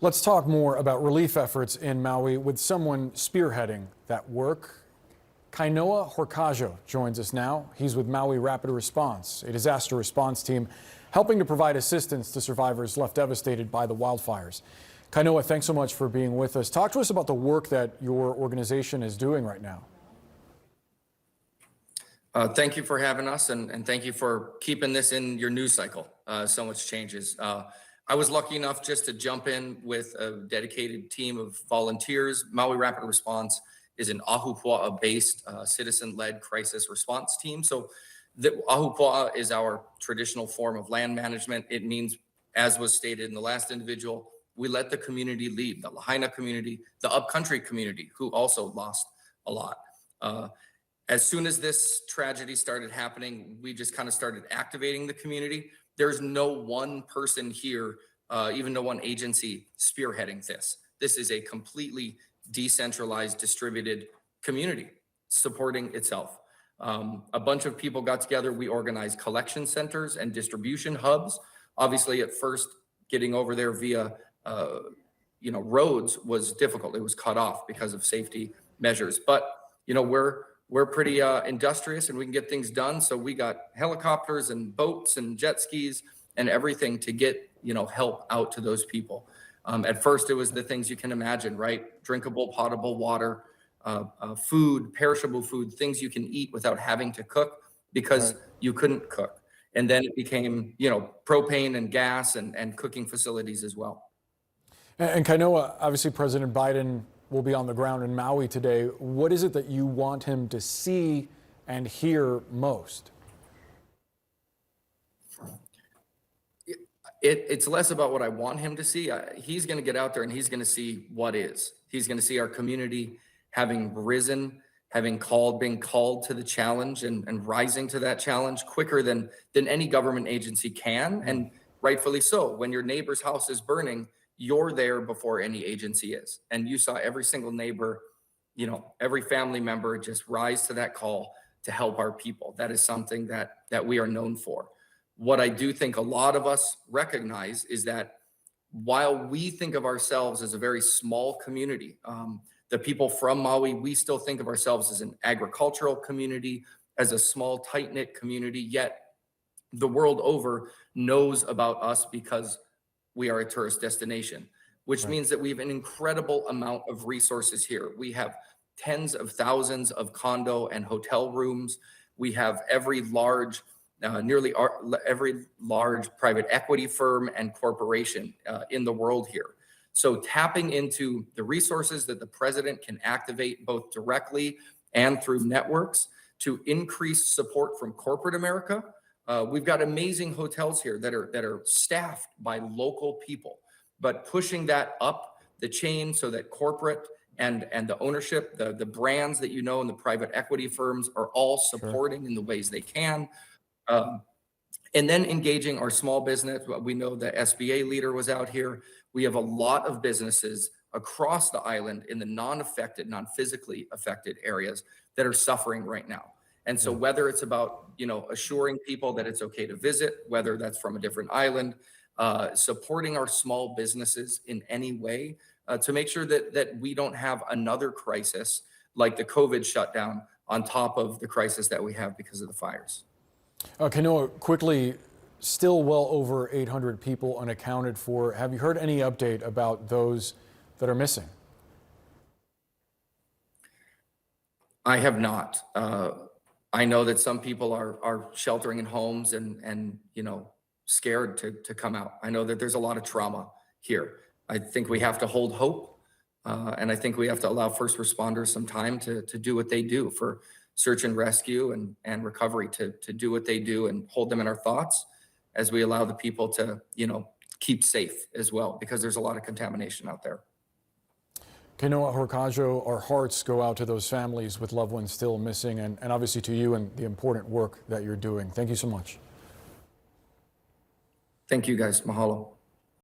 Let's talk more about relief efforts in Maui with someone spearheading that work. Kainoa Horcajo joins us now. He's with Maui Rapid Response, a disaster response team helping to provide assistance to survivors left devastated by the wildfires. Kainoa, thanks so much for being with us. Talk to us about the work that your organization is doing right now. Thank you for having us, and thank you for keeping this in your news cycle. So much changes. I was lucky enough just to jump in with a dedicated team of volunteers. Maui Rapid Response is an ahupuaʻa-based citizen-led crisis response team. So the ahupuaʻa is our traditional form of land management. It means, as was stated in the last individual, we let the community lead, the Lahaina community, the upcountry community, who also lost a lot. As soon as this tragedy started happening, we just kind of started activating the community. There's no one person here, even no one agency spearheading this. This is a completely decentralized, distributed community supporting itself. A bunch of people got together. We organized collection centers and distribution hubs. Obviously, at first, getting over there via roads was difficult. It was cut off because of safety measures. But we're pretty industrious and we can get things done. So we got helicopters and boats and jet skis and everything to get, help out to those people. At first, it was the things you can imagine, right? Drinkable, potable water, food, perishable food, things you can eat without having to cook because you couldn't cook. And then it became, propane and gas and cooking facilities as well. And Kainoa, obviously President Biden will be on the ground in Maui today. What is it that you want him to see and hear most? It's less about what I want him to see. He's going to get out there and he's going to see what is. He's going to see our community having risen, being called to the challenge and rising to that challenge quicker than any government agency can. And rightfully so. When your neighbor's house is burning, you're there before any agency is. And you saw every single neighbor, every family member just rise to that call to help our people. That is something that we are known for. What I do think a lot of us recognize is that while we think of ourselves as a very small community, the people from Maui, we still think of ourselves as an agricultural community, as a small, tight-knit community, yet the world over knows about us because we are a tourist destination, which means that we have an incredible amount of resources here. We have tens of thousands of condo and hotel rooms. We have nearly every large private equity firm and corporation in the world here. So tapping into the resources that the president can activate both directly and through networks to increase support from corporate America. We've got amazing hotels here that are staffed by local people, but pushing that up the chain so that corporate and the ownership, the brands that and the private equity firms are all supporting in the ways they can. And then engaging our small business. We know the SBA leader was out here. We have a lot of businesses across the island in the non-physically affected areas that are suffering right now. And so whether it's about, assuring people that it's okay to visit, whether that's from a different island, supporting our small businesses in any way to make sure that we don't have another crisis like the COVID shutdown on top of the crisis that we have because of the fires. Kainoa, quickly, still well over 800 people unaccounted for. Have you heard any update about those that are missing? I have not. I know that some people are sheltering in homes and scared to come out. I know that there's a lot of trauma here. I think we have to hold hope. And I think we have to allow first responders some time to do what they do for search and rescue and recovery, to do what they do and hold them in our thoughts as we allow the people to, keep safe as well, because there's a lot of contamination out there. Kainoa Horcajo, our hearts go out to those families with loved ones still missing, and obviously to you and the important work that you're doing. Thank you so much. Thank you, guys. Mahalo.